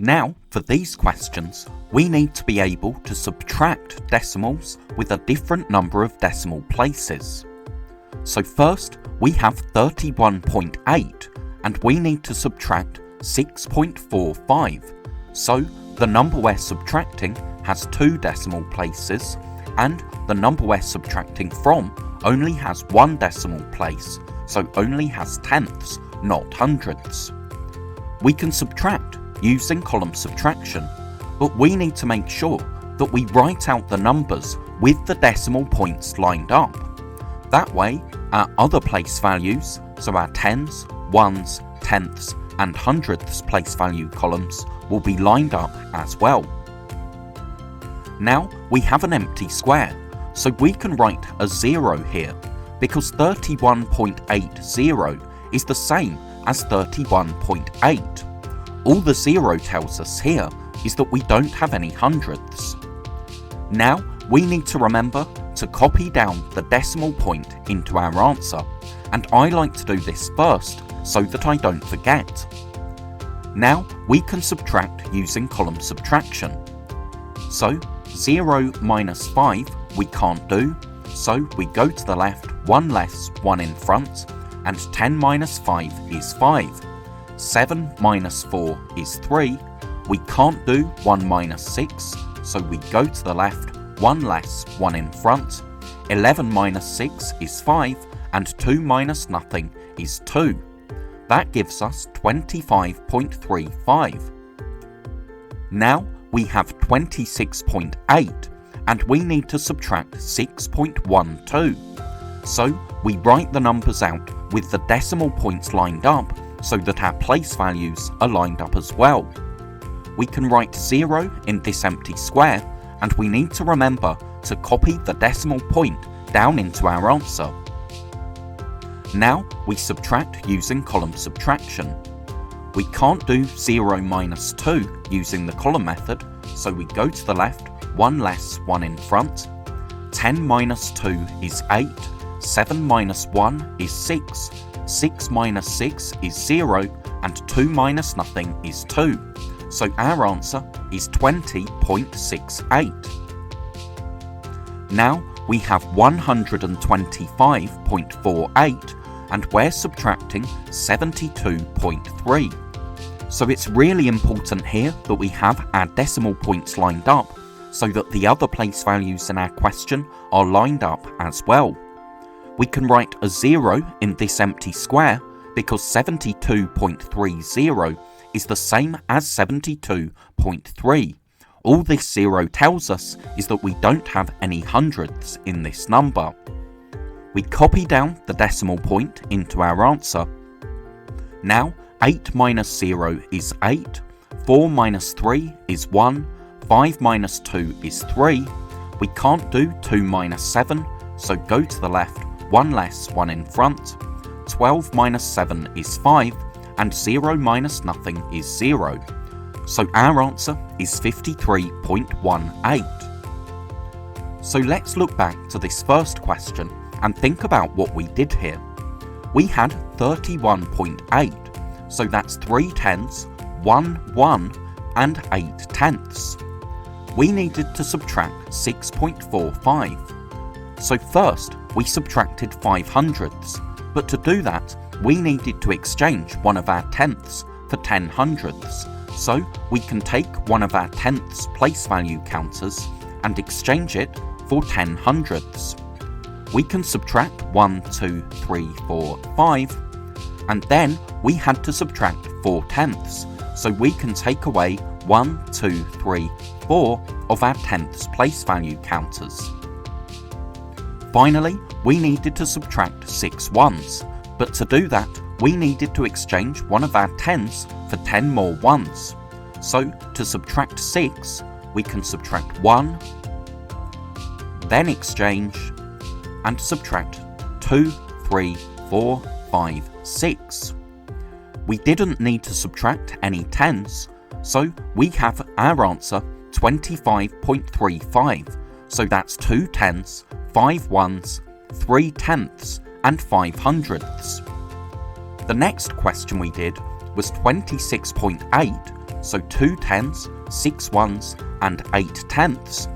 Now, for these questions, we need to be able to subtract decimals with a different number of decimal places. So first, we have 31.8 and we need to subtract 6.45. So the number we're subtracting has 2 decimal places and the number we're subtracting from only has 1 decimal place, so only has tenths, not hundredths. We can subtract using column subtraction, but we need to make sure that we write out the numbers with the decimal points lined up. That way, our other place values, so our tens, ones, tenths and hundredths place value columns will be lined up as well. Now we have an empty square, so we can write a 0 here, because 31.80 is the same as 31.8. All the 0 tells us here is that we don't have any hundredths. Now we need to remember to copy down the decimal point into our answer, and I like to do this first so that I don't forget. Now we can subtract using column subtraction. So 0 minus 5 we can't do, so we go to the left, 1 less, 1 in front, and 10 minus 5 is 5. 7 minus 4 is 3, we can't do 1 minus 6, so we go to the left, 1 less, 1 in front, 11 minus 6 is 5, and 2 minus nothing is 2. That gives us 25.35. Now we have 26.8, and we need to subtract 6.12. So we write the numbers out with the decimal points lined up so that our place values are lined up as well. We can write 0 in this empty square, and we need to remember to copy the decimal point down into our answer. Now we subtract using column subtraction. We can't do 0 minus 2 using the column method, so we go to the left, 1 less, 1 in front. 10 minus 2 is 8, 7 minus 1 is 6, 6 minus 6 is 0, and 2 minus nothing is 2. So our answer is 20.68. Now we have 125.48 and we're subtracting 72.3. So it's really important here that we have our decimal points lined up so that the other place values in our question are lined up as well. We can write a 0 in this empty square because 72.30 is the same as 72.3. All this 0 tells us is that we don't have any hundredths in this number. We copy down the decimal point into our answer. Now 8 minus 0 is 8, 4 minus 3 is 1, 5 minus 2 is 3. We can't do 2 minus 7, so go to the left, 1 less, 1 in front. 12 minus 7 is 5, and 0 minus nothing is 0. So our answer is 53.18. So let's look back to this first question and think about what we did here. We had 31.8, so that's 3 tenths, 1 1, and 8 tenths. We needed to subtract 6.45. So first, we subtracted 5 hundredths, but to do that, we needed to exchange one of our tenths for 10 hundredths. So we can take one of our tenths place value counters and exchange it for 10 hundredths. We can subtract 1, 2, 3, 4, 5, and then we had to subtract 4 tenths, so we can take away 1, 2, 3, 4 of our tenths place value counters. Finally, we needed to subtract 6 ones, but to do that, we needed to exchange one of our tens for 10 more ones. So to subtract 6, we can subtract 1, then exchange, and subtract 2, 3, 4, 5, 6. We didn't need to subtract any tens, so we have our answer 25.35. So that's 2 tenths, 5 ones, 3 tenths, and 5 hundredths. The next question we did was 26.8 so 2 tens, 6 ones and 8 tenths,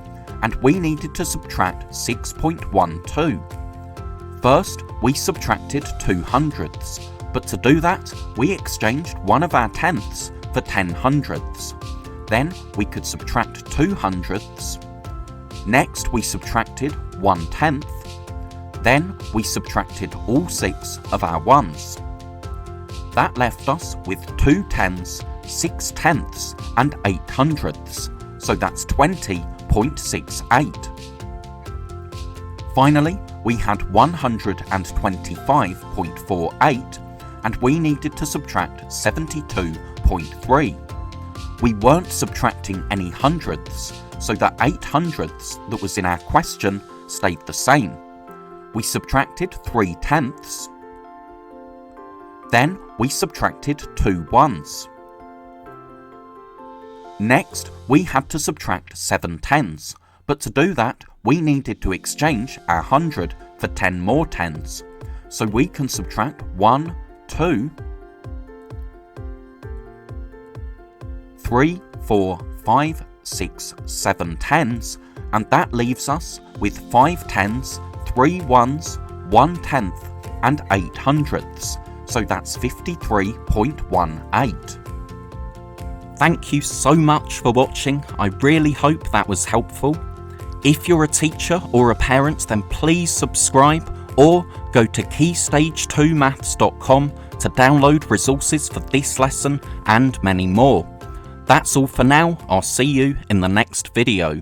and we needed to subtract 6.12. First, we subtracted 2 hundredths, but to do that, we exchanged one of our tenths for 10 hundredths. Then we could subtract 2 hundredths. Next, we subtracted 1 tenth. Then we subtracted all 6 of our ones. That left us with 2 tens, 6 tenths and 8 hundredths, so that's 20.68. Finally, we had 125.48, and we needed to subtract 72.3. We weren't subtracting any hundredths, so the 8 hundredths that was in our question stayed the same. We subtracted 3 tenths. Then we subtracted 2 ones. Next, we had to subtract 7 tens, but to do that, we needed to exchange our 100 for 10 more tens. So we can subtract 1, 2, 3, 4, 5, 6, 7 tens, and that leaves us with 5 tens, 3 ones, 1 tenth, and 8 hundredths. So that's 53.18. Thank you so much for watching. I really hope that was helpful. If you're a teacher or a parent, then please subscribe or go to keystage2maths.com to download resources for this lesson and many more. That's all for now. I'll see you in the next video.